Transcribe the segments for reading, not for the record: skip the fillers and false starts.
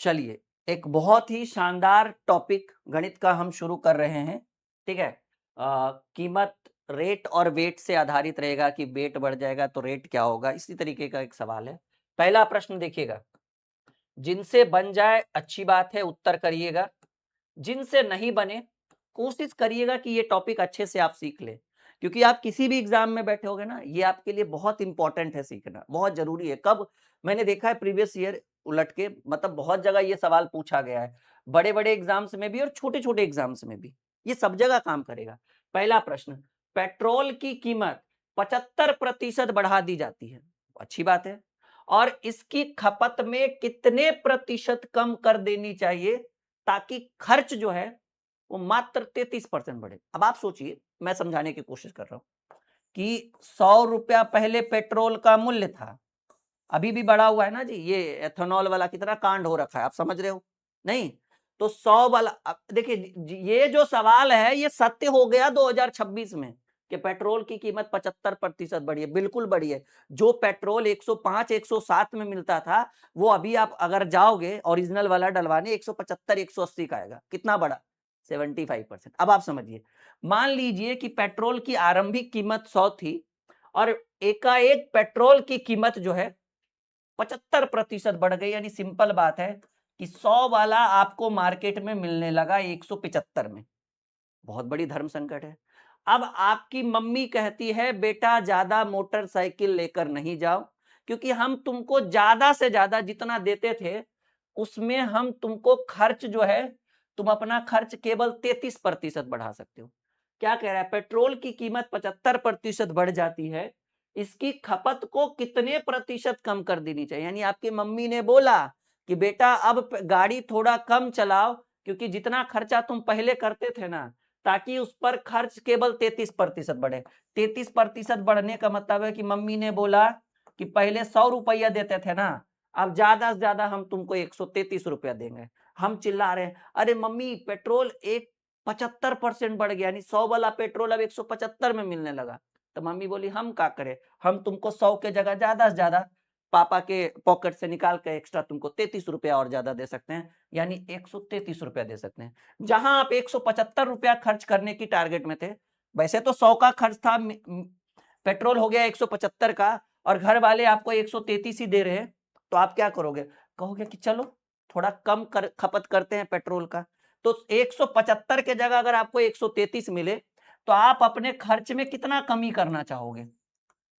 चलिए, एक बहुत ही शानदार टॉपिक गणित का हम शुरू कर रहे हैं, ठीक है? कीमत रेट और वेट से आधारित रहेगा कि वेट बढ़ जाएगा तो रेट क्या होगा, इसी तरीके का एक सवाल है। पहला प्रश्न देखिएगा, जिनसे बन जाए अच्छी बात है, उत्तर करिएगा। जिनसे नहीं बने, कोशिश करिएगा कि ये टॉपिक अच्छे से आप सीख लें, क्योंकि आप किसी भी एग्जाम में बैठे होगे ना, ये आपके लिए बहुत इंपॉर्टेंट है सीखना, बहुत जरूरी है। कब मैंने देखा है प्रीवियस ईयर उलट के, मतलब बहुत जगह ये सवाल पूछा गया है, बड़े बड़े एग्जाम्स में भी और छोटे छोटे एग्जाम्स में भी, ये सब जगह काम करेगा। पहला प्रश्न, पेट्रोल की कीमत 75% बढ़ा दी जाती है, अच्छी बात है, और इसकी खपत में कितने प्रतिशत कम कर देनी चाहिए ताकि खर्च जो है वो मात्र 33% बढ़े। अब आप सोचिए, मैं समझाने की कोशिश कर रहा हूं कि 100 रुपया पहले पेट्रोल का मूल्य था, अभी भी बढ़ा हुआ है ना जी, ये एथेनॉल वाला कितना कांड हो रखा है, आप समझ रहे हो? नहीं, तो 100 वाला, अब देखिए ये जो सवाल है ये सत्य हो गया 2026 में कि पेट्रोल की कीमत 75% बढ़ी है, बिल्कुल बढ़ी है। जो पेट्रोल 105 107 में मिलता था, वो अभी आप अगर जाओगे ओरिजिनल वाला डलवाने 175 180 का आएगा। कितना बढ़ा? 75%। अब आप समझिए, मान लीजिए कि पेट्रोल की आरंभिक कीमत 100 थी और एकाएक पेट्रोल की कीमत जो है 75% बढ़ गई, यानी सिंपल बात है कि 100 वाला आपको मार्केट में मिलने लगा 175 में। बहुत बड़ी धर्म संकट है। अब आपकी मम्मी कहती है बेटा ज्यादा मोटरसाइकिल लेकर नहीं जाओ, क्योंकि हम तुमको ज्यादा से ज्यादा जितना देते थे उसमें हम तुमको खर्च जो है, तुम अपना खर्च केवल 33% बढ़ा सकते हो। क्या कह रहा है? पेट्रोल की कीमत 75% बढ़ जाती है, इसकी खपत को कितने प्रतिशत कम कर देनी चाहिए? यानी आपकी मम्मी ने बोला कि बेटा अब गाड़ी थोड़ा कम चलाओ, क्योंकि जितना खर्चा तुम पहले करते थे ना, ताकि उस पर खर्च केवल 33% बढ़े। 33% बढ़ने का मतलब है कि मम्मी ने बोला कि पहले 100 रुपया देते थे ना, अब ज्यादा से ज्यादा हम तुमको 133 रुपया देंगे। हम चिल्ला रहे हैं, अरे मम्मी पेट्रोल एक 75% बढ़ गया, यानी 100 वाला पेट्रोल अब 175 में मिलने लगा। तो मम्मी बोली हम क्या करें, हम तुमको 100 के जगह ज्यादा से ज्यादा पापा के पॉकेट से निकाल के एक्स्ट्रा तुमको 33 रुपया और ज्यादा दे सकते हैं, यानी 133 रुपया दे सकते हैं। जहां आप 175 रुपया खर्च करने की टारगेट में थे, वैसे तो 100 का खर्च था, पेट्रोल हो गया 175 का, और घर वाले आपको 133 ही दे रहे हैं, तो आप क्या करोगे? कहोगे कि चलो थोड़ा कम खपत करते हैं पेट्रोल का। तो 175 के जगह अगर आपको 133 मिले, तो आप अपने खर्च में कितना कमी करना चाहोगे?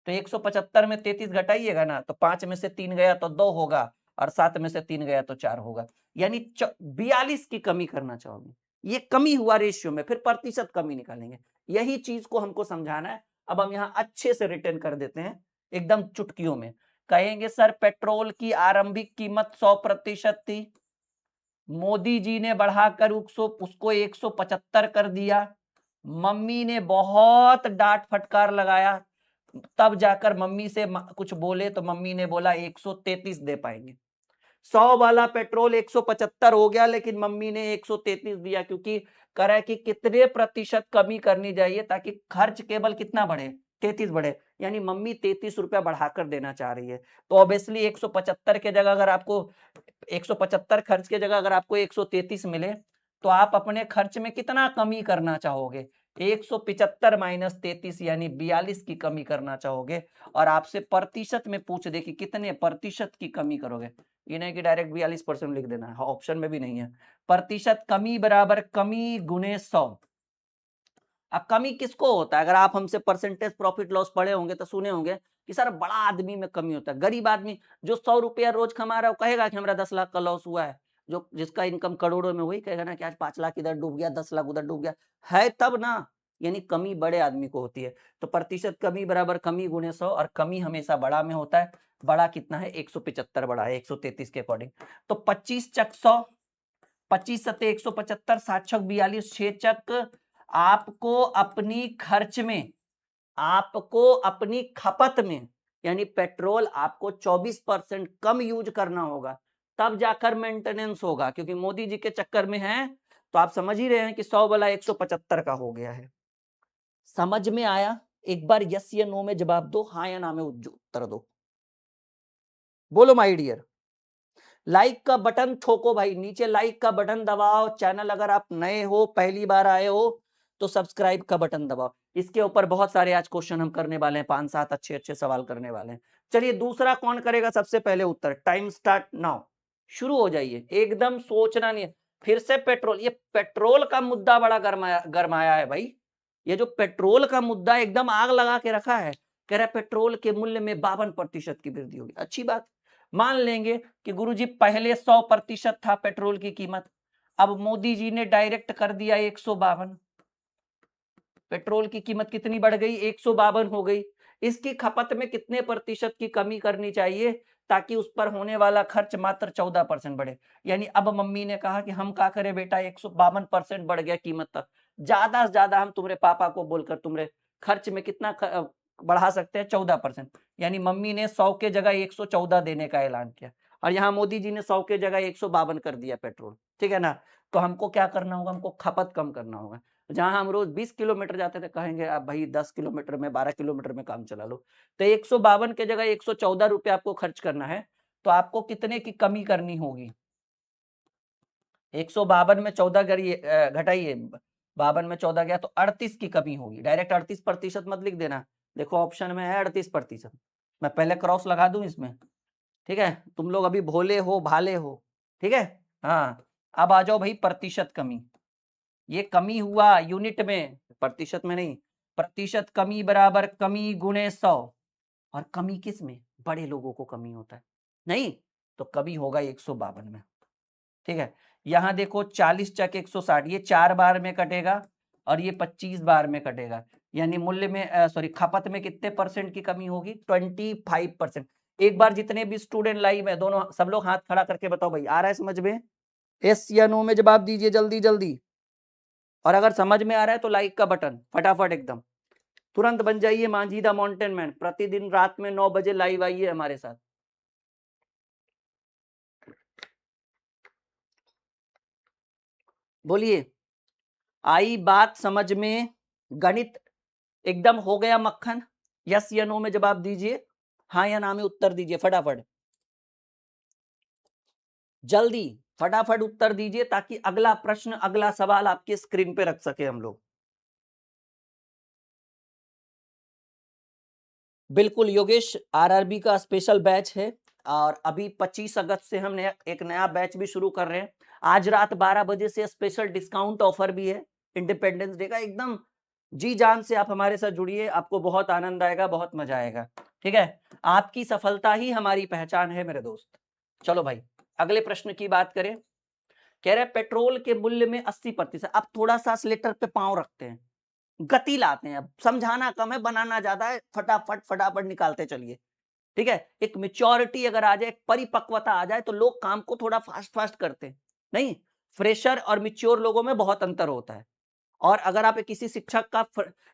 तो 175 में 33 घटाइएगा ना, तो 5 में से 3 गया तो 2 होगा, और 7 में से 3 गया तो 4 होगा, यानी 42 की कमी करना चाहोगे। ये कमी हुआ रेशियो में, फिर प्रतिशत कमी निकालेंगे। यही चीज को हमको समझाना है। अब हम यहाँ अच्छे से रिटर्न कर देते हैं, एकदम चुटकियों में। कहेंगे सर पेट्रोल की आरंभिक कीमत 100% थी, मोदी जी ने बढ़ाकर उसको 175 कर दिया, मम्मी ने बहुत डांट फटकार लगाया, तब जाकर मम्मी से कुछ बोले तो मम्मी ने बोला 133 दे पाएंगे। 100 वाला पेट्रोल 175 हो गया, लेकिन मम्मी ने 133 दिया, क्योंकि कह रहा है कि कितने प्रतिशत कमी करनी चाहिए ताकि खर्च केवल कितना बढ़े, 33 बढ़े, यानी मम्मी 33 रुपया बढ़ाकर देना चाह रही है। तो ऑब्वियसली 175 के जगह अगर आपको 175 खर्च के जगह अगर आपको 133 मिले, तो आप अपने खर्च में कितना कमी करना चाहोगे? 175 माइनस 33 यानी 42 की कमी करना चाहोगे, और आपसे प्रतिशत में पूछ दे कि कितने प्रतिशत की कमी करोगे, ये नहीं कि डायरेक्ट 42% लिख देना है, ऑप्शन में भी नहीं है। प्रतिशत कमी बराबर कमी गुने 100। अब कमी किसको होता है? अगर आप हमसे परसेंटेज प्रॉफिट लॉस पढ़े होंगे तो सुने होंगे कि सर बड़ा आदमी में कमी होता है। गरीब आदमी जो 100 रुपया रोज कमा रहा है, वो कहेगा कि हमारा 10 लाख का लॉस हुआ है। जो जिसका इनकम करोड़ों में, वही कहेगा ना कि आज 5 लाख इधर डूब गया, 10 लाख उधर डूब गया, है तब ना। यानी कमी बड़े आदमी को होती है। तो प्रतिशत कमी बराबर कमी गुणे 100, और कमी हमेशा बड़ा में होता है। बड़ा कितना है? 175 बड़ा है 133 के अकॉर्डिंग। तो 25 चक 100, 25 सत्ते 175, 7 छक 42, 6 चक आपको अपनी खर्च में, आपको अपनी खपत में, यानी पेट्रोल आपको 24% कम यूज करना होगा, तब जाकर मेंटेनेंस होगा, क्योंकि मोदी जी के चक्कर में है। तो आप समझ ही रहे हैं कि 100 वाला 175 का हो गया है। समझ में आया? एक बार यस या नो में जवाब दो, हाँ या ना में उत्तर दो। बोलो माय डियर। लाइक का बटन ठोको भाई, नीचे लाइक का बटन दबाओ। चैनल अगर आप नए हो, पहली बार आए हो, तो सब्सक्राइब का बटन दबाओ। इसके ऊपर बहुत सारे आज क्वेश्चन हम करने वाले हैं, 5-7 अच्छे सवाल करने वाले हैं। चलिए दूसरा कौन करेगा सबसे पहले उत्तर? Time start now. शुरू हो जाइए, एकदम सोचना नहीं है। फिर से पेट्रोल, ये पेट्रोल का मुद्दा बड़ा गरमाया है भाई। ये जो पेट्रोल का मुद्दा एकदम आग लगा के रखा है। कह रहा है पेट्रोल के मूल्य में 52% की वृद्धि होगी। अच्छी बात, मान लेंगे कि गुरुजी पहले 100% था पेट्रोल की कीमत, अब मोदी जी ने डायरेक्ट कर दिया 152। पेट्रोल की कीमत कितनी बढ़ गई? 152 हो गई। इसकी खपत में कितने प्रतिशत की कमी करनी चाहिए ताकि उस पर होने वाला खर्च मात्र 14% बढ़े? यानी अब मम्मी ने कहा कि हम क्या करें बेटा, 152% बढ़ गया कीमत तक, ज्यादा से ज्यादा हम तुम्हारे पापा को बोलकर तुम्हारे खर्च में कितना बढ़ा सकते हैं? 14%। यानी मम्मी ने 100 के जगह 114 देने का ऐलान किया, और यहाँ मोदी जी ने 100 के जगह 152 कर दिया पेट्रोल। ठीक है ना? तो हमको क्या करना होगा? हमको खपत कम करना होगा। जहां हम रोज 20 किलोमीटर जाते थे, कहेंगे आप भाई 10 किलोमीटर में, 12 किलोमीटर में काम चला लो। तो 152 के जगह 114 रुपए आपको खर्च करना है, तो आपको कितने की कमी करनी होगी? 152 में 14 करिए, घटाइए, 52 में 14 गया तो 38 की कमी होगी। डायरेक्ट 38% मत लिख देना, देखो ऑप्शन में है 38%। मैं पहले क्रॉस लगा दूं इसमें, ठीक है? तुम लोग अभी भोले हो, भाले हो, ठीक है? हाँ, अब आ जाओ भाई प्रतिशत कमी। ये कमी हुआ यूनिट में, प्रतिशत में नहीं। प्रतिशत कमी बराबर कमी गुणे 100। और कमी किस में? बड़े लोगों को कमी होता है, नहीं तो कमी होगा 152 में। ठीक है, यहां देखो 40 चक 160, ये 4 बार में कटेगा और ये 25 बार में कटेगा। यानी मूल्य में सॉरी खपत में कितने परसेंट की कमी होगी? 25%। एक बार जितने भी स्टूडेंट लाइव है, दोनों सब लोग हाथ खड़ा करके बताओ भाई, आ रहा है समझ में? यस या नो में जवाब दीजिए जल्दी जल्दी। और अगर समझ में आ रहा है तो लाइक का बटन फटाफट एकदम तुरंत बन जाइए मांझी द माउंटेन मैन। प्रतिदिन रात में 9 बजे लाइव आइए हमारे साथ। बोलिए, आई बात समझ में? गणित एकदम हो गया मक्खन? यस या नो में जवाब दीजिए, हाँ या ना में उत्तर दीजिए फटाफट, जल्दी फटाफट उत्तर दीजिए ताकि अगला प्रश्न, अगला सवाल आपके स्क्रीन पे रख सके हम लोग। बिल्कुल योगेश, आरआरबी का स्पेशल बैच है और अभी 25 अगस्त से हम एक नया बैच भी शुरू कर रहे हैं। आज रात 12 बजे से स्पेशल डिस्काउंट ऑफर भी है इंडिपेंडेंस डे का। एकदम जी जान से आप हमारे साथ जुड़िए, आपको बहुत आनंद आएगा, बहुत मजा आएगा। ठीक है, आपकी सफलता ही हमारी पहचान है मेरे दोस्त। चलो भाई अगले प्रश्न की बात करें। कह रहे पेट्रोल के मूल्य में 80%। अब थोड़ा सा स्लेटर पे पांव रखते हैं, गति लाते हैं, अब समझाना कम है बनाना ज्यादा है, फटाफट फटाफट निकालते चलिए। ठीक है, एक मेच्योरिटी अगर आ जाए, एक परिपक्वता आ जाए तो लोग काम को थोड़ा फास्ट फास्ट करते हैं। नहीं, फ्रेशर और मिच्योर लोगों में बहुत अंतर होता है। और अगर आप किसी शिक्षक का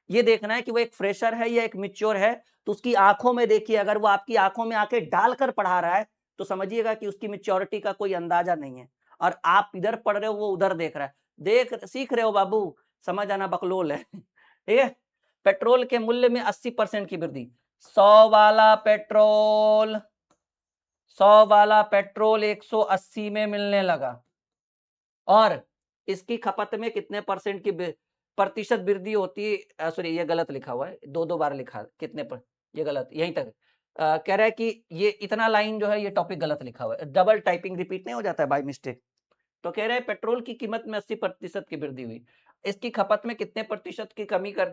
ये देखना है कि वो एक फ्रेशर है या एक मिच्योर है, तो उसकी आंखों में देखिए। अगर वो आपकी आंखों में आके डालकर पढ़ा रहा है तो समझिएगा कि उसकी मिच्योरिटी का कोई अंदाजा नहीं है। और आप इधर पढ़ रहे हो, वो उधर देख रहा है, देख सीख रहे हो बाबू, समझ आना बकलोल है। ठीक है, पेट्रोल के मूल्य में 80% की वृद्धि। 100 वाला पेट्रोल 100 वाला पेट्रोल 180 में मिलने लगा, और इसकी खपत में कितने परसेंट की प्रतिशत वृद्धि होती है? सॉरी ये गलत लिखा हुआ है, दो बार लिखा, कितने पर, ये गलत, यहीं तक कह रहा है कि ये इतना लाइन जो है ये टॉपिक गलत लिखा हुआ है, डबल टाइपिंग रिपीट नहीं हो जाता है बाय मिस्टेक। तो कह रहे हैं पेट्रोल की कीमत में 80% की वृद्धि हुई, इसकी खपत में कितने प्रतिशत की कमी कर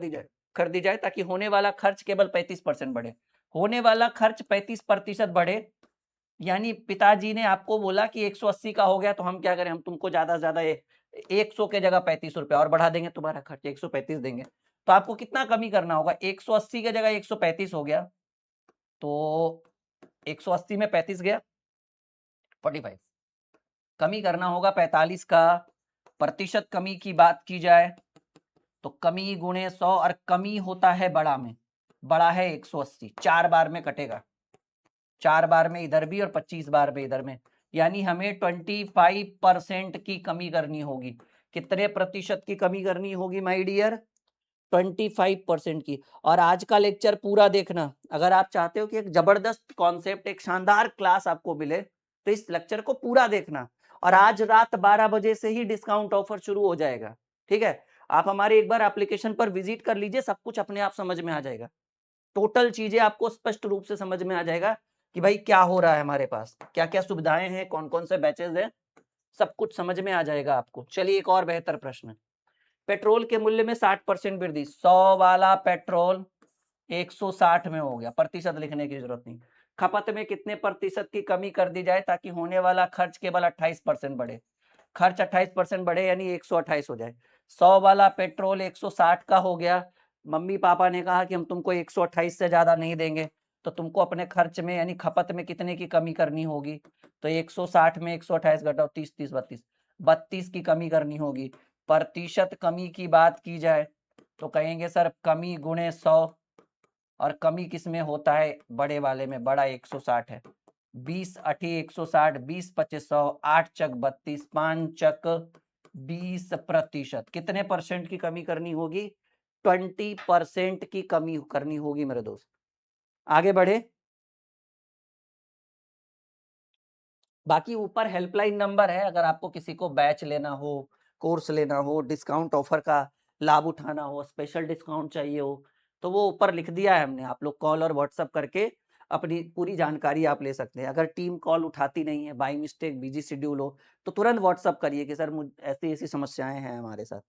दी जाए ताकि होने वाला खर्च केवल 35% बढ़े। होने वाला खर्च 35% बढ़े, यानी पिताजी ने आपको बोला कि 180 का हो गया तो हम क्या करें, हम तुमको ज्यादा से ज्यादा 100 के जगह 35 रुपए और बढ़ा देंगे, तुम्हारा खर्च 135 देंगे। तो आपको कितना कमी करना होगा? 180 के जगह 135 हो गया, तो 180 में 35 गया 45, कमी करना होगा 45 का। प्रतिशत कमी की बात की जाए तो कमी गुणे 100, और कमी होता है बड़ा में, बड़ा है 180, 4 बार में कटेगा, 4 बार में इधर भी और 25 बार में इधर में। यानी हमें 25% की कमी करनी होगी। कितने प्रतिशत की कमी करनी होगी माय डियर? 25% की। और आज का लेक्चर पूरा देखना, अगर आप चाहते हो कि एक जबरदस्त कॉन्सेप्ट, एक शानदार क्लास आपको मिले, तो इस लेक्चर को पूरा देखना और आज रात 12 बजे से ही डिस्काउंट ऑफर शुरू हो जाएगा। ठीक है, आप हमारे एक बार एप्लीकेशन पर विजिट कर लीजिए, सब कुछ अपने आप समझ में आ जाएगा। टोटल चीजें आपको स्पष्ट रूप से समझ में आ जाएगा कि भाई क्या हो रहा है हमारे पास, क्या क्या सुविधाएं हैं, कौन कौन से बैचेज हैं, सब कुछ समझ में आ जाएगा आपको। चलिए एक और बेहतर प्रश्न। पेट्रोल के मूल्य में 60% वृद्धि, 100 वाला पेट्रोल 160 में हो गया, प्रतिशत लिखने की जरूरत नहीं। खपत में कितने प्रतिशत की कमी कर दी जाए ताकि होने वाला खर्च केवल 28% बढ़े? खर्च 28% बढ़े यानी 128 हो जाए। 100 वाला पेट्रोल 160 का हो गया, मम्मी पापा ने कहा कि हम तुमको 128 से ज्यादा नहीं देंगे, तो तुमको अपने खर्च में यानी खपत में कितने की कमी करनी होगी? तो 160 में 128 घटाओ, 30 30 32, 32 की कमी करनी होगी। प्रतिशत कमी की बात की जाए तो कहेंगे सर कमी गुणे 100, और कमी किस में होता है? बड़े वाले में, बड़ा 160 है। 20 अठी 160, 20 25 100, 8 चक 32, 5 चक 20%। कितने परसेंट की कमी करनी होगी? 20% की कमी करनी होगी मेरे दोस्त। आगे बढ़े। बाकी ऊपर हेल्पलाइन नंबर है, अगर आपको किसी को बैच लेना हो, कोर्स लेना हो, डिस्काउंट ऑफर का लाभ उठाना हो, स्पेशल डिस्काउंट चाहिए हो, तो वो ऊपर लिख दिया है हमने। आप लोग कॉल और व्हाट्सएप करके अपनी पूरी जानकारी आप ले सकते हैं। अगर टीम कॉल उठाती नहीं है, बाई मिस्टेक बिजी शेड्यूल हो, तो तुरंत व्हाट्सएप करिए कि सर मुझ ऐसी ऐसी समस्याएं हैं हमारे साथ।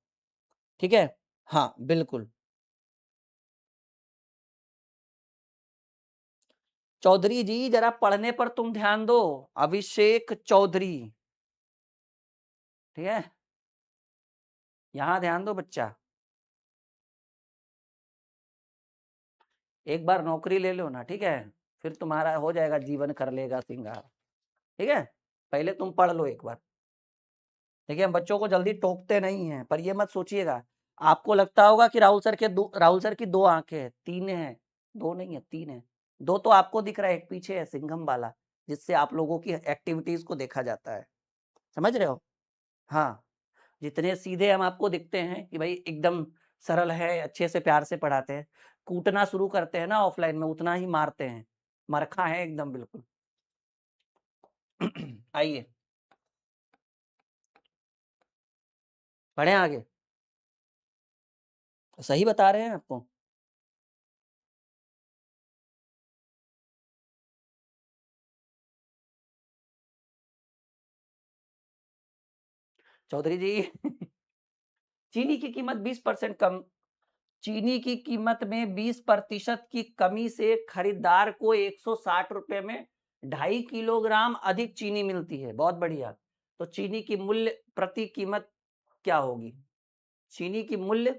ठीक है, हाँ बिल्कुल। चौधरी जी जरा पढ़ने पर तुम ध्यान दो, अभिषेक चौधरी। ठीक है, यहाँ ध्यान दो बच्चा। एक बार नौकरी ले लो ना, ठीक है, फिर तुम्हारा हो जाएगा जीवन कर लेगा सिंगार। ठीक है, पहले तुम पढ़ लो एक बार। देखिए हम बच्चों को जल्दी टोकते नहीं हैं, पर ये मत सोचिएगा। आपको लगता होगा कि राहुल सर की दो आंखें हैं, तीन हैं। दो नहीं है, तीन है। दो तो आपको दिख रहा है, एक पीछे है सिंघम वाला, जिससे आप लोगों की एक्टिविटीज को देखा जाता है। समझ रहे हो? हाँ, जितने सीधे हम आपको दिखते हैं कि भाई एकदम सरल है, अच्छे से प्यार से पढ़ाते हैं, कूटना शुरू करते हैं ना ऑफलाइन में, उतना ही मारते हैं। मरखा है एकदम बिल्कुल। आइए पढ़ें आगे। सही बता रहे हैं आपको। चौधरी जी चीनी की कीमत 20% कम, चीनी की कीमत में 20% की कमी से खरीदार को 160 रुपए में 2.5 किलोग्राम अधिक चीनी मिलती है। बहुत बढ़िया। तो चीनी की मूल्य प्रति कीमत क्या होगी? चीनी की मूल्य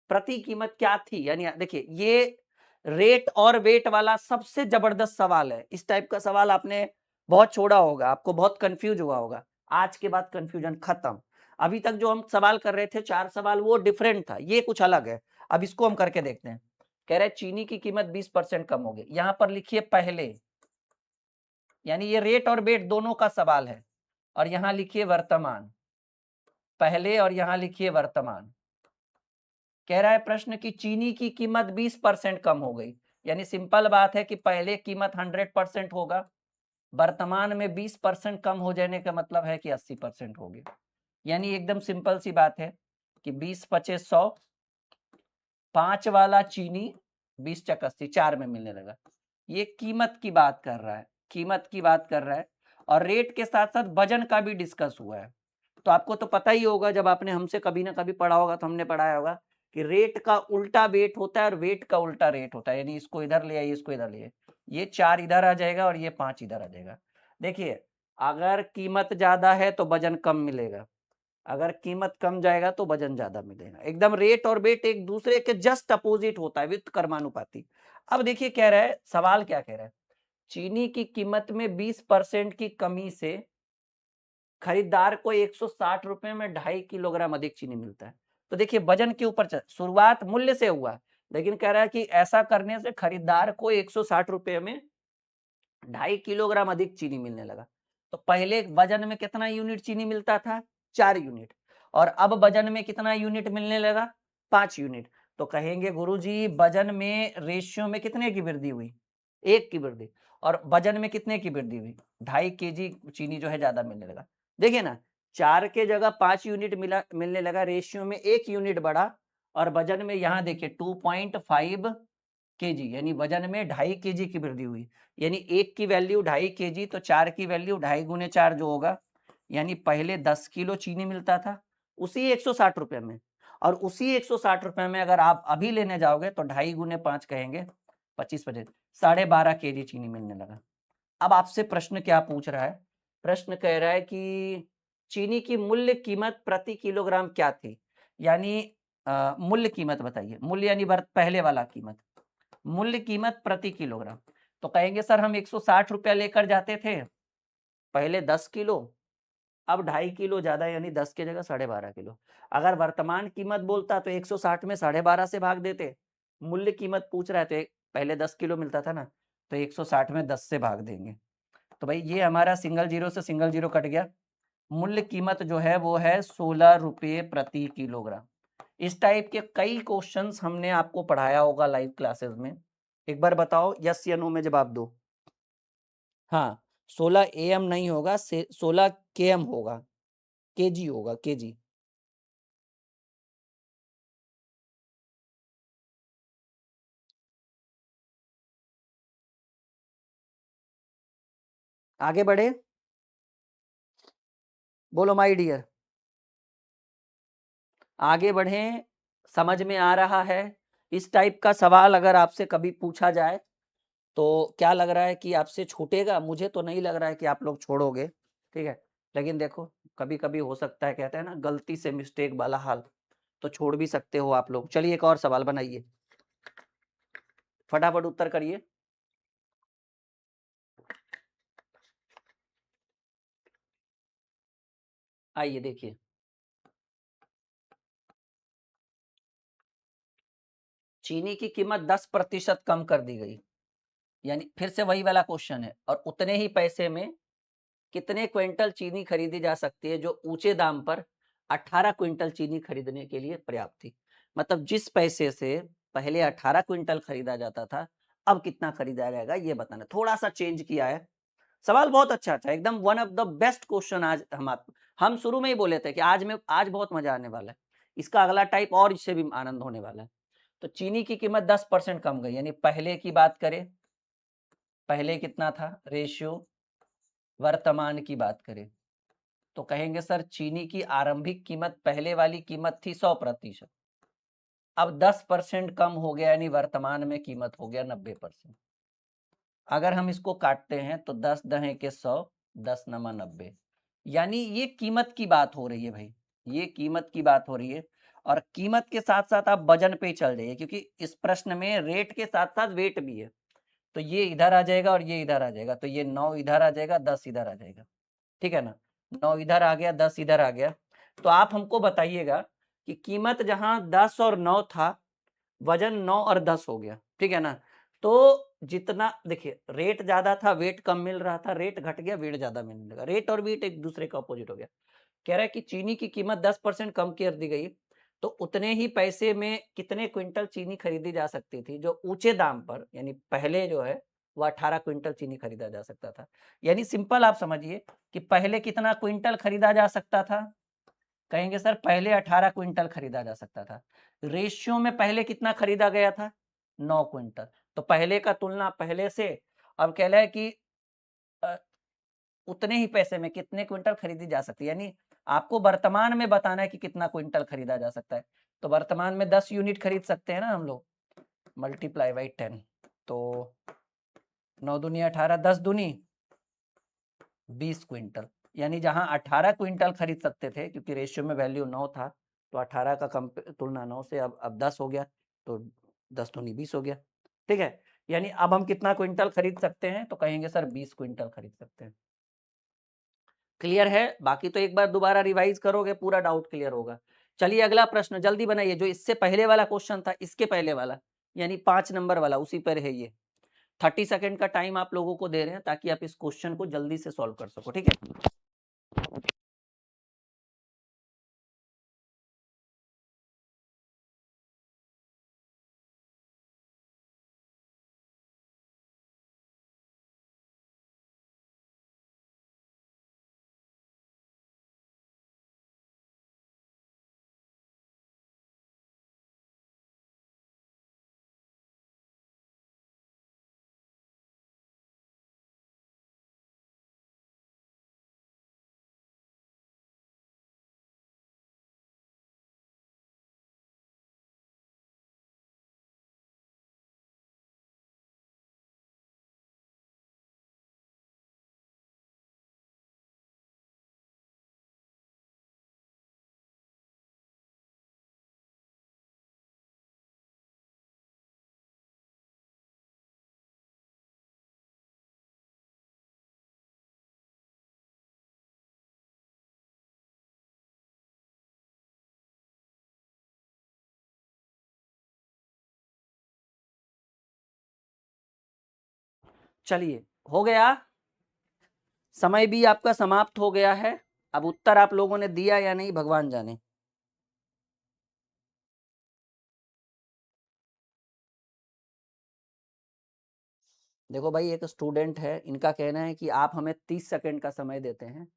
प्रति कीमत क्या थी? यानी देखिए ये रेट और वेट वाला सबसे जबरदस्त सवाल है। इस टाइप का सवाल आपने बहुत छोड़ा होगा, आपको बहुत कंफ्यूज हुआ होगा। आज के बाद कंफ्यूजन खत्म। अभी तक जो हम सवाल कर रहे थे 4 सवाल, वो डिफरेंट था, ये कुछ अलग है। अब इसको हम करके देखते हैं। कह रहे चीनी की कीमत 20% कम हो गई, यहां पर लिखिए पहले, यानी ये रेट और वेट दोनों का सवाल है। और यहां लिखिए वर्तमान, पहले, और यहां लिखिए वर्तमान। कह रहा है प्रश्न की चीनी की कीमत 20% कम हो गई, यानी सिंपल बात है कि पहले कीमत 100% होगा, वर्तमान में 20% कम हो जाने का मतलब है कि 80% होगी। यानी एकदम सिंपल सी बात है कि 20 पचे 100, 5 वाला चीनी 20 चक 80, 4 में मिलने लगा। ये कीमत की बात कर रहा है, कीमत की बात कर रहा है। और रेट के साथ साथ वजन का भी डिस्कस हुआ है। तो आपको तो पता ही होगा, जब आपने हमसे कभी ना कभी पढ़ा होगा, तो हमने पढ़ाया होगा कि रेट का उल्टा वेट होता है और वेट का उल्टा रेट होता है। यानी इसको इधर ले आइए, इसको इधर ले आइए, ये 4 इधर आ जाएगा और ये 5 इधर आ जाएगा। देखिए अगर कीमत ज्यादा है तो वजन कम मिलेगा, अगर कीमत कम जाएगा तो वजन ज्यादा मिलेगा। एकदम रेट और वेट एक दूसरे के जस्ट अपोजिट होता है, व्युत्क्रमानुपाती। अब देखिए कह रहा है, सवाल क्या कह रहा है, चीनी की कीमत में 20% की कमी से खरीदार को 160 रुपए में 2.5 किलोग्राम अधिक चीनी मिलता है। तो देखिए वजन के ऊपर शुरुआत मूल्य से हुआ, लेकिन कह रहा है कि ऐसा करने से खरीदार को 160 रुपए में 2.5 किलोग्राम अधिक चीनी मिलने लगा। तो पहले वजन में कितना यूनिट चीनी मिलता था? 4 यूनिट। और अब वजन में कितना यूनिट मिलने लगा? 5 यूनिट। तो कहेंगे गुरुजी वजन में रेशियो में कितने की वृद्धि हुई? 1 की वृद्धि। और वजन में कितने की वृद्धि हुई? 2.5 केजी चीनी जो है ज़्यादा मिलने लगा। देखिए ना, 4 के जगह 5 यूनिट मिलने लगा, रेशियो में 1 यूनिट बढ़ा, और वजन में यहाँ देखिए 2.5 केजी, यानी वजन में 2.5 केजी की वृद्धि हुई। यानी 1 की वैल्यू 2.5 केजी, तो 4 की वैल्यू 2.5 गुने 4 जो होगा, यानी पहले 10 किलो चीनी मिलता था उसी 160 रुपए में, और उसी 160 रुपए में अगर आप अभी लेने जाओगे तो 2.5 गुने 5 कहेंगे 25 12.5 केजी चीनी मिलने लगा। अब आपसे प्रश्न क्या पूछ रहा है? प्रश्न कह रहा है कि चीनी की मूल्य कीमत प्रति किलोग्राम क्या थी? यानी मूल्य कीमत बताइए। मूल्य यानी पहले वाला कीमत, मूल्य कीमत प्रति किलोग्राम। तो कहेंगे सर हम 160 रुपया लेकर जाते थे पहले 10 किलो, अब 2.5 किलो ज्यादा, यानी 10 की जगह 12.5 किलो। अगर वर्तमान कीमत बोलता तो 160 में 12.5 से भाग देते। मूल्य कीमत पूछ रहा है तो पहले 10 किलो मिलता था ना, तो 160 में 10 से भाग देंगे। तो भाई ये हमारा सिंगल जीरो से सिंगल जीरो कट गया। मूल्य कीमत जो है वो है 16 रुपये प्रति किलोग्राम। इस टाइप के कई क्वेश्चंस हमने आपको पढ़ाया होगा लाइव क्लासेस में। एक बार बताओ, यस या नो में जवाब दो। हाँ, 16 एम नहीं होगा, 16 केएम होगा, केजी होगा, केजी। आगे बढ़े, बोलो माय डियर। आगे बढ़ें, समझ में आ रहा है? इस टाइप का सवाल अगर आपसे कभी पूछा जाए तो क्या लग रहा है कि आपसे छूटेगा? मुझे तो नहीं लग रहा है कि आप लोग छोड़ोगे, ठीक है। लेकिन देखो, कभी कभी हो सकता है, कहते हैं ना गलती से मिस्टेक वाला हाल, तो छोड़ भी सकते हो आप लोग। चलिए एक और सवाल बनाइए, फटाफट उत्तर करिए। आइए देखिए, चीनी की कीमत 10% कम कर दी गई, यानी फिर से वही वाला क्वेश्चन है, और उतने ही पैसे में कितने क्विंटल चीनी खरीदी जा सकती है जो ऊंचे दाम पर 18 क्विंटल चीनी खरीदने के लिए पर्याप्त थी? मतलब जिस पैसे से पहले 18 क्विंटल खरीदा जाता था, अब कितना खरीदा जाएगा ये बताना। थोड़ा सा चेंज किया है। सवाल बहुत अच्छा था, एकदम one of the best question. आज हम शुरू में ही बोले थे कि आज बहुत मजा आने वाला है। इसका अगला टाइप और इससे भी आनंद होने वाला है। तो चीनी की कीमत 10% कम गई, यानी पहले की बात करें, पहले कितना था रेशियो, वर्तमान की बात करें तो कहेंगे सर चीनी की आरंभिक कीमत पहले वाली कीमत थी 100%, अब 10% कम हो गया, यानी वर्तमान में कीमत हो गया 90%। अगर हम इसको काटते हैं तो 10 दहे के 100, 10 नमा 90, यानी ये कीमत की बात हो रही है भाई, ये कीमत की बात हो रही है। और कीमत के साथ साथ आप वजन पे ही चल जाइए, क्योंकि इस प्रश्न में रेट के साथ साथ वेट भी है। तो ये इधर आ जाएगा और ये इधर आ जाएगा, तो ये 9 इधर आ जाएगा, 10 इधर आ जाएगा, ठीक है ना। 9 इधर आ गया, 10 इधर आ गया। तो आप हमको बताइएगा कि कीमत जहां 10 और 9 था, वजन 9 और 10 हो गया, ठीक है ना। तो जितना देखिए, रेट ज्यादा था, वेट कम मिल रहा था, रेट घट गया, वेट ज्यादा मिलने लगा। रेट और वेट एक दूसरे का अपोजिट हो गया। कह रहा है कि चीनी की कीमत 10% कम कर दी गई, तो उतने ही पैसे में कितने क्विंटल चीनी खरीदी जा सकती थी जो ऊंचे दाम पर, यानी पहले जो है वो 18 क्विंटल चीनी खरीदा जा सकता था। यानी सिंपल आप समझिए कि पहले कितना क्विंटल खरीदा जा सकता था? कहेंगे सर पहले 18 क्विंटल खरीदा जा सकता था। रेशियो में पहले कितना खरीदा गया था? 9 क्विंटल। तो पहले का तुलना पहले से, अब कह रहा है कि अ, उतने ही पैसे में कितने क्विंटल खरीदी जा सकती है, यानी आपको वर्तमान में बताना है कि कितना क्विंटल खरीदा जा सकता है। तो वर्तमान में 10 यूनिट खरीद सकते हैं ना हम लोग, मल्टीप्लाई बाई 10, तो 9 दूनी 18, 10 दूनी 20 क्विंटल। यानी जहां 18 क्विंटल खरीद सकते थे, क्योंकि रेशियो में वैल्यू 9 था, तो 18 का तुलना 9 से अब 10 हो गया, तो 10 दूनी 20 हो गया, ठीक है। यानी अब हम कितना क्विंटल खरीद सकते हैं? तो कहेंगे सर 20 क्विंटल खरीद सकते हैं। क्लियर है? बाकी तो एक बार दोबारा रिवाइज करोगे पूरा डाउट क्लियर होगा। चलिए अगला प्रश्न जल्दी बनाइए, जो इससे पहले वाला क्वेश्चन था, इसके पहले वाला, यानी 5 नंबर वाला, उसी पर है ये। 30 सेकंड का टाइम आप लोगों को दे रहे हैं ताकि आप इस क्वेश्चन को जल्दी से सॉल्व कर सको, ठीक है। चलिए, हो गया, समय भी आपका समाप्त हो गया है। अब उत्तर आप लोगों ने दिया या नहीं भगवान जाने। देखो भाई, एक स्टूडेंट है, इनका कहना है कि आप हमें 30 सेकंड का समय देते हैं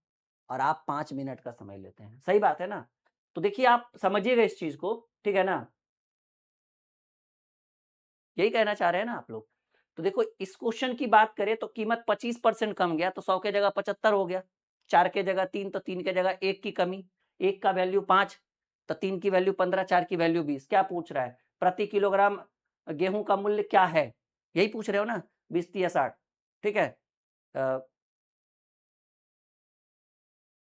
और आप 5 मिनट का समय लेते हैं। सही बात है ना? तो देखिए, आप समझिएगा इस चीज को, ठीक है ना? यही कहना चाह रहे हैं ना आप लोग? तो देखो, इस क्वेश्चन की बात करें तो कीमत 25% कम गया, तो 100 के जगह 75 हो गया। 4 के जगह 3, तो 3 के जगह 1 की कमी, 1 का वैल्यू 5, तो 3 की वैल्यू 15, 4 की वैल्यू 20। क्या पूछ रहा है? प्रति किलोग्राम गेहूं का मूल्य क्या है? यही पूछ रहे हो ना? 20, 30 या 60। ठीक है।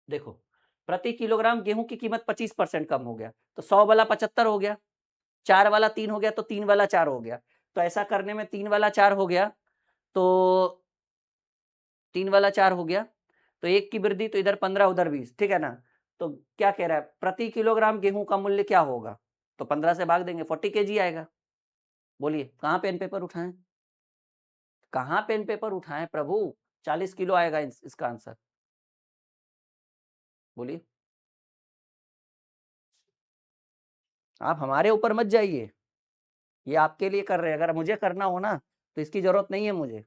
देखो, प्रति किलोग्राम गेहूं की कीमत 25% कम हो गया, तो 100 वाला 75 हो गया, 4 वाला 3 हो गया, तो 3 वाला 4 हो गया। तो ऐसा करने में 3 वाला 4 हो गया, तो 3 वाला 4 हो गया, तो 1 की वृद्धि, तो इधर 15 उधर 20। ठीक है ना? तो क्या कह रहा है? प्रति किलोग्राम गेहूं का मूल्य क्या होगा? तो 15 से भाग देंगे, 40 kg आएगा। बोलिए, कहाँ पेन पेपर उठाएं? कहाँ पेन पेपर उठाएं प्रभु? 40 किलो आएगा इसका आंसर। बोलिए। आप हमारे ऊपर मत जाइए, ये आपके लिए कर रहे हैं। अगर मुझे करना हो ना तो इसकी जरूरत नहीं है मुझे।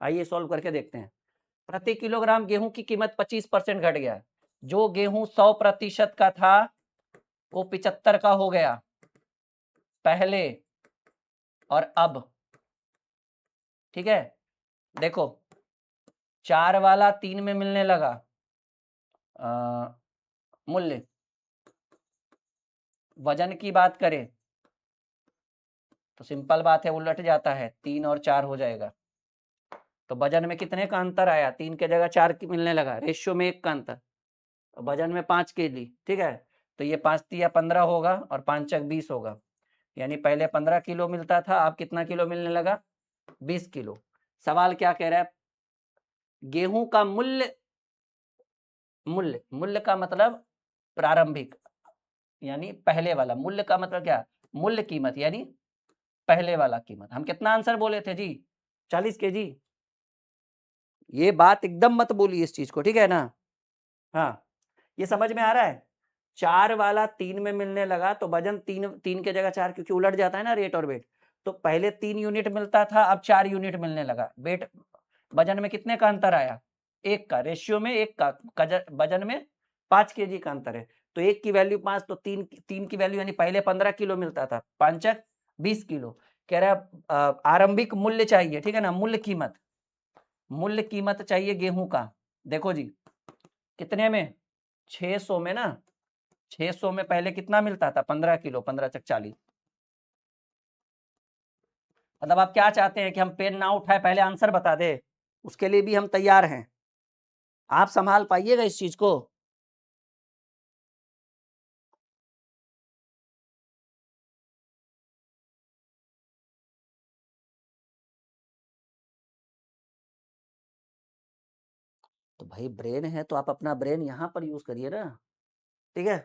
आइए सॉल्व करके देखते हैं। प्रति किलोग्राम गेहूं की कीमत 25% घट गया। जो गेहूं 100% का था वो 75 का हो गया पहले और अब। ठीक है, देखो, 4 वाला 3 में मिलने लगा मूल्य। वजन की बात करें तो सिंपल बात है, उलट जाता है, 3 और 4 हो जाएगा। तो वजन में कितने का अंतर आया? 3 के जगह 4 की मिलने लगा, रेशियो में 1 का अंतर। वजन में 5 kg। ठीक है, तो ये 5 तिया 15 होगा और 5 चक 20 होगा। यानी पहले 15 किलो मिलता था, अब कितना किलो मिलने लगा? 20 किलो। सवाल क्या कह रहा है? गेहूं का मूल्य, मूल्य, मूल्य का मतलब प्रारंभिक, यानी पहले वाला। मूल्य का मतलब क्या? मूल्य कीमत, यानी पहले वाला कीमत। हम कितना आंसर बोले थे जी? 40 kg। ये बात एकदम मत बोलिए इस चीज को, ठीक है ना? हाँ, ये समझ में आ रहा है? 4 वाला 3 में मिलने लगा, तो वजन 3 के जगह 4, क्योंकि उलट जाता है ना रेट और वेट। तो पहले 3 यूनिट मिलता था, अब 4 यूनिट मिलने लगा। वेट, वजन में कितने का अंतर आया? 1 का, रेशियो में 1 का। वजन में 5 kg का अंतर है। तो 1 की वैल्यू 5, तो 3 की वैल्यू, यानी पहले 15 किलो मिलता था, 5 20 किलो। कह रहा है आरंभिक मूल्य चाहिए। ठीक है ना? मूल्य कीमत, मूल्य कीमत चाहिए गेहूं का। देखो जी, कितने में? 600 में ना। 600 में पहले कितना मिलता था? 15 किलो, 15 चक 40। मतलब आप क्या चाहते हैं कि हम पेन ना उठाए, पहले आंसर बता दे? उसके लिए भी हम तैयार हैं। आप संभाल पाइएगा इस चीज को? तो भाई, ब्रेन है तो आप अपना ब्रेन यहाँ पर यूज करिए ना। ठीक है,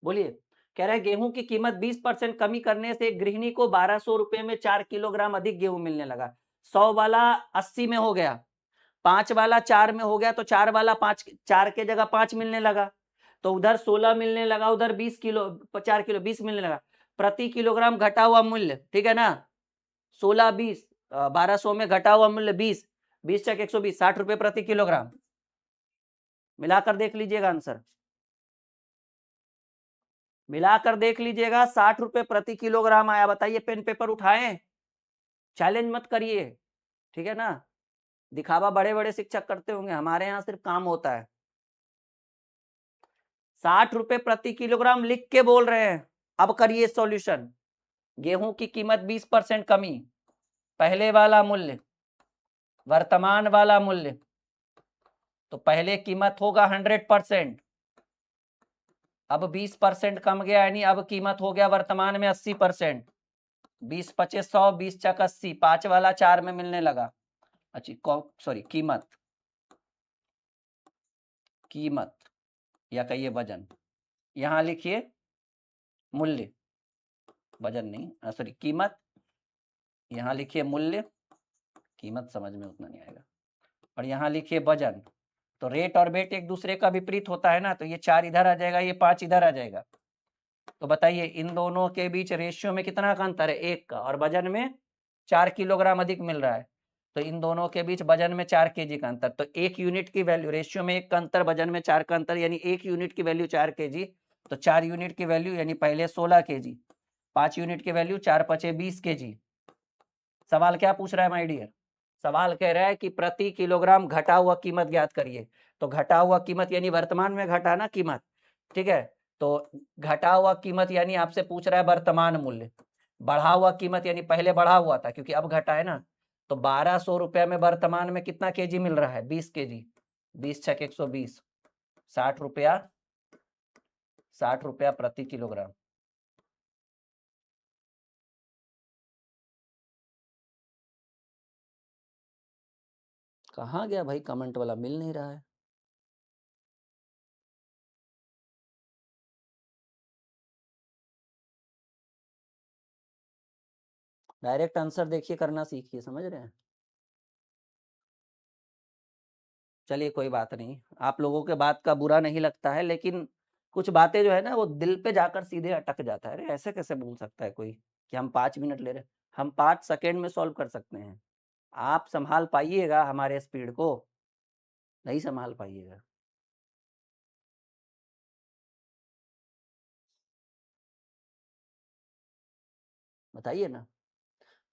बोलिए। कह रहा है गेहूं की कीमत 20% कमी करने से गृहिणी को 1200 रुपए में 4 किलोग्राम अधिक गेहूं मिलने लगा। 100 वाला 80 में हो गया, 5 वाला 4 में हो गया, तो 4 वाला 5, 4 के जगह 5 मिलने लगा, तो उधर 16 मिलने लगा, उधर 20 किलो, 4 किलो 20 मिलने लगा। प्रति किलोग्राम घटा हुआ मूल्य, ठीक है ना? 16 20, 1200 में घटा हुआ मूल्य 20, 20 चक 120, 60 रुपए प्रति किलोग्राम। मिलाकर देख लीजिएगा आंसर, मिलाकर देख लीजिएगा। 60 रुपए प्रति किलोग्राम आया। बताइए, पेन पेपर उठाएं, चैलेंज मत करिए। ठीक है ना? दिखावा बड़े बड़े शिक्षक करते होंगे, हमारे यहाँ सिर्फ काम होता है। 60 रुपए प्रति किलोग्राम लिख के बोल रहे हैं। अब करिए सॉल्यूशन। गेहूं की कीमत 20% कमी, पहले वाला मूल्य, वर्तमान वाला मूल्य। तो पहले कीमत होगा 100%, अब 20% कम गया, यानी अब कीमत हो गया वर्तमान में 80%। 20 25 100, 20 चक 80, 5 वाला 4 में मिलने लगा। अच्छा, सॉरी, कीमत, कीमत या कहिए वजन। यहां लिखिए मूल्य, वजन नहीं, सॉरी कीमत। यहां लिखिए मूल्य, कीमत समझ में उतना नहीं आएगा। और यहाँ लिखिए वजन, तो रेट और वेट एक दूसरे का विपरीत होता है ना, तो ये 4 इधर आ जाएगा, ये 5 इधर आ जाएगा। तो बताइए इन दोनों के बीच रेशियो में कितना का अंतर है? 1 का, और वजन में 4 किलोग्राम अधिक मिल रहा है, तो इन दोनों के बीच वजन में 4 केजी का अंतर। तो 1 यूनिट की वैल्यू, रेशियो में 1 का अंतर, वजन में 4 का अंतर, यानी 1 यूनिट की वैल्यू 4 केजी, तो 4 यूनिट की वैल्यू यानी पहले 16 केजी, 5 यूनिट की वैल्यू 4 पचे 20 केजी। सवाल क्या पूछ रहा है माय डियर? सवाल कह रहा है कि प्रति किलोग्राम घटा हुआ कीमत ज्ञात करिए। तो घटा हुआ कीमत यानी वर्तमान में घटा ना कीमत, ठीक है। तो घटा हुआ कीमत यानी आपसे पूछ रहा है वर्तमान मूल्य। बढ़ा हुआ कीमत यानी पहले बढ़ा हुआ था, क्योंकि अब घटा है ना। तो 1200 रुपये में वर्तमान में कितना केजी मिल रहा है? 20 केजी। 20 छक 120, 60 रुपया, 60 रुपया प्रति किलोग्राम। कहाँ गया भाई कमेंट वाला? मिल नहीं रहा है। डायरेक्ट आंसर देखिए करना सीखिए, समझ रहे हैं? चलिए कोई बात नहीं, आप लोगों के बात का बुरा नहीं लगता है, लेकिन कुछ बातें जो है ना वो दिल पे जाकर सीधे अटक जाता है। अरे ऐसे कैसे बोल सकता है कोई कि हम 5 मिनट ले रहे हैं? हम 5 सेकंड में सॉल्व कर सकते हैं। आप संभाल पाइएगा हमारे स्पीड को? नहीं संभाल पाइएगा। बताइए ना,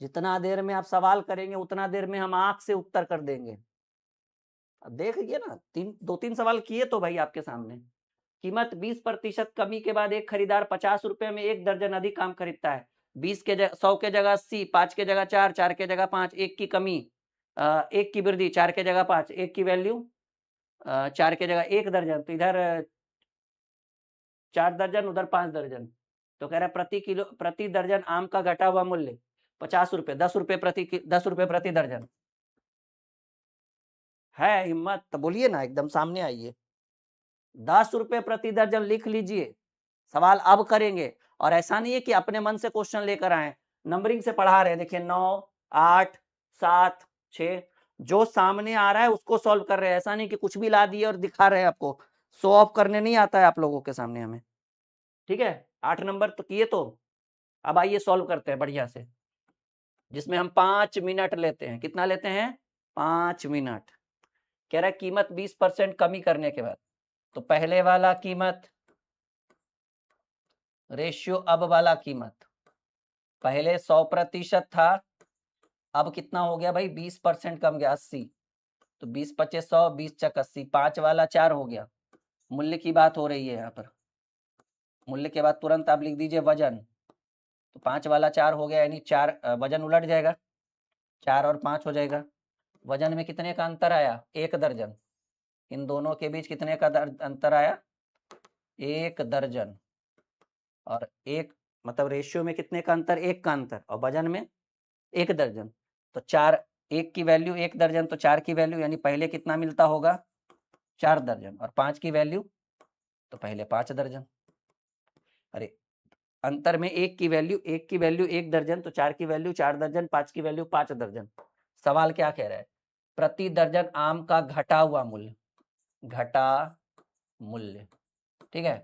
जितना देर में आप सवाल करेंगे उतना देर में हम आंख से उत्तर कर देंगे। अब देखिए ना, 2-3 सवाल किए तो भाई आपके सामने। कीमत 20% कमी के बाद एक खरीदार 50 रुपए में 1 दर्जन अधिक आम खरीदता है। 100 के जगह 80, 5 के जगह 4, 4 के जगह 5, 1 की कमी, 1 की वृद्धि, 4 के जगह 5, 1 की वैल्यू, 4 के जगह 1 दर्जन, तो इधर 4 दर्जन, उधर 5 दर्जन। तो कह रहा है प्रति दर्जन आम का घटा हुआ मूल्य 50 रुपए, 10 रुपए प्रति दर्जन। है हिम्मत तो बोलिए ना, एकदम सामने आइए। 10 रुपए प्रति दर्जन लिख लीजिए। सवाल अब करेंगे, और ऐसा नहीं है कि अपने मन से क्वेश्चन लेकर आए, नंबरिंग से पढ़ा रहे हैं। देखिए 9, 8, 7, 6, जो सामने आ रहा है उसको सॉल्व कर रहे हैं। ऐसा नहीं कि कुछ भी ला दिए और दिखा रहे हैं आपको। शो ऑफ करने नहीं आता है आप लोगों के सामने हमें, ठीक है। 8 नंबर तो किए, तो अब आइए सॉल्व करते हैं बढ़िया से, जिसमें हम 5 मिनट लेते हैं। कितना लेते हैं? 5 मिनट। कह रहा है कीमत 20% कमी करने के बाद, तो पहले वाला कीमत रेशियो अब वाला कीमत, पहले 100% था, अब कितना हो गया भाई? 20% कम गया, 80। तो 20 पचे 100, 20 चक 80, 5 वाला 4 हो गया। मूल्य की बात हो रही है यहाँ पर। मूल्य के बाद तुरंत आप लिख दीजिए वजन, तो 5 वाला 4 हो गया, यानी 4 वजन उलट जाएगा, 4 और 5 हो जाएगा। वजन में कितने का अंतर आया? 1 दर्जन। इन दोनों के बीच कितने का अंतर आया? 1 दर्जन। और 1 मतलब रेशियो में कितने का अंतर? 1 का अंतर, और वजन में 1 दर्जन। तो 4, 1 की वैल्यू 1 दर्जन, तो 4 की वैल्यू यानी पहले कितना मिलता होगा? 4 दर्जन। और 5 की वैल्यू, तो पहले 5 दर्जन। अरे अंतर में 1 की वैल्यू 1 दर्जन, तो 4 की वैल्यू 4 दर्जन, 5 की वैल्यू 5 दर्जन। सवाल क्या कह रहा है? प्रति दर्जन आम का घटा हुआ मूल्य, घटा मूल्य, ठीक है।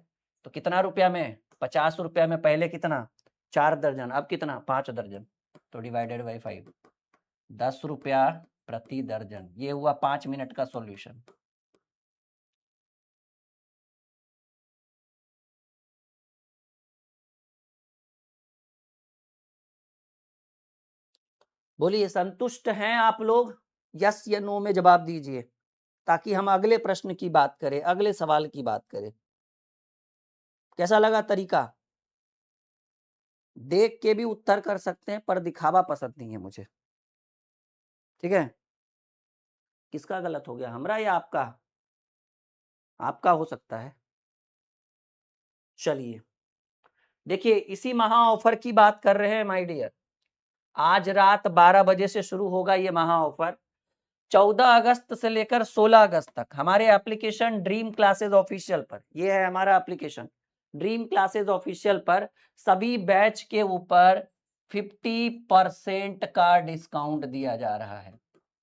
तो कितना रुपया में? 50 रुपया में पहले कितना? 4 दर्जन, अब कितना? 5 दर्जन। तो डिवाइडेड बाई 5, 10 रुपया प्रति दर्जन। ये हुआ 5 मिनट का सॉल्यूशन। बोलिए संतुष्ट हैं आप लोग? यस या नो में जवाब दीजिए, ताकि हम अगले प्रश्न की बात करें, अगले सवाल की बात करें। कैसा लगा तरीका? देख के भी उत्तर कर सकते हैं, पर दिखावा पसंद नहीं है मुझे, ठीक है। किसका गलत हो गया, हमारा या आपका? आपका हो सकता है। चलिए देखिए, इसी महा ऑफर की बात कर रहे हैं माय डियर। आज रात 12 बजे से शुरू होगा ये महा ऑफर। 14 अगस्त से लेकर 16 अगस्त तक हमारे एप्लीकेशन ड्रीम क्लासेस ऑफिशियल पर, ये है हमारा एप्लीकेशन ड्रीम क्लासेस ऑफिशियल पर, सभी बैच के ऊपर 50% का डिस्काउंट दिया जा रहा है।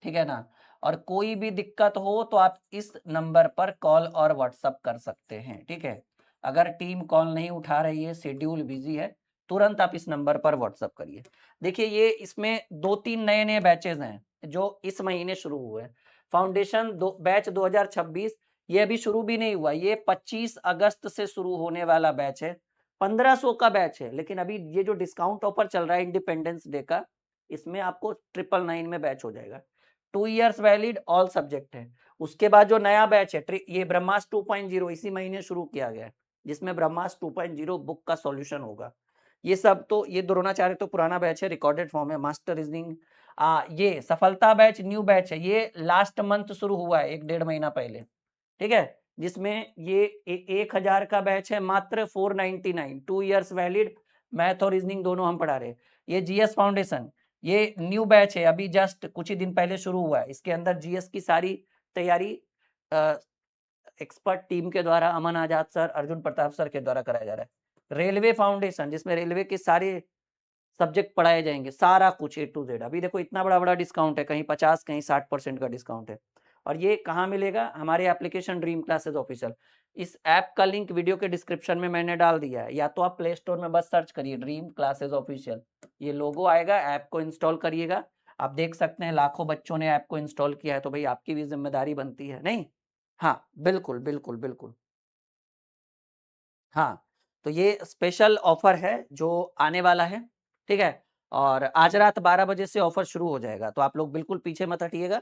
ठीक है ना? और कोई भी दिक्कत हो तो आप इस नंबर पर कॉल और व्हाट्सएप कर सकते हैं, ठीक है? अगर टीम कॉल नहीं उठा रही है, शेड्यूल बिज़ी है, तुरंत आप इस नंबर पर व्हाट्सएप करिए। देखिए ये इसमें 2-3 नए-नए बैचेज़ हैं, जो इस महीने शुरू हुए हैं। फाउंडेशन दो बैच 2026 ये अभी शुरू भी नहीं हुआ, ये 25 अगस्त से शुरू होने वाला बैच है। 1500 का बैच है, लेकिन अभी ये जो डिस्काउंट ऑफर चल रहा है इंडिपेंडेंस डे का, इसमें आपको 999 में बैच हो जाएगा। 2 इयर्स वैलिड ऑल सब्जेक्ट है। उसके बाद जो नया बैच है ये ब्रह्मास्त्र 2.0 इसी महीने शुरू किया गया है, जिसमें ब्रह्मास्त्र 2.0 बुक का सॉल्यूशन होगा। ये सब तो ये द्रोणाचार्य तो पुराना बैच है, रिकॉर्डेड फॉर्म है, मास्टर रीजनिंग ये सफलता बैच न्यू बैच है, ये लास्ट मंथ शुरू हुआ है 1 डेढ़ महीना पहले, ठीक है? जिसमें ये 1000 का बैच है मात्र 499 2 इयर्स वैलिड मैथ और रीजनिंग दोनों हम पढ़ा रहे हैं। ये जीएस फाउंडेशन ये न्यू बैच है, अभी जस्ट कुछ ही दिन पहले शुरू हुआ है। इसके अंदर जीएस की सारी तैयारी एक्सपर्ट टीम के द्वारा अमन आजाद सर, अर्जुन प्रताप सर के द्वारा कराया जा रहा है। रेलवे फाउंडेशन जिसमें रेलवे के सारे सब्जेक्ट पढ़ाए जाएँगे, सारा कुछ ए टू ज़ेड। अभी देखो इतना बड़ा-बड़ा डिस्काउंट है, कहीं 50 कहीं 60% का डिस्काउंट है। और ये कहाँ मिलेगा? हमारे एप्लीकेशन ड्रीम क्लासेस ऑफिशियल। इस ऐप का लिंक वीडियो के डिस्क्रिप्शन में मैंने डाल दिया है, या तो आप प्ले स्टोर में बस सर्च करिए ड्रीम क्लासेस ऑफिशियल। ये लोगो आएगा, ऐप को इंस्टॉल करिएगा। आप देख सकते हैं लाखों बच्चों ने ऐप को इंस्टॉल किया है, तो भई आपकी भी ज़िम्मेदारी बनती है, नहीं? हाँ, बिल्कुल, बिल्कुल, बिल्कुल। हाँ, तो ये स्पेशल ऑफ़र है जो आने वाला है, ठीक है? और आज रात 12 बजे से ऑफ़र शुरू हो जाएगा, तो आप लोग बिल्कुल पीछे मत हटिएगा।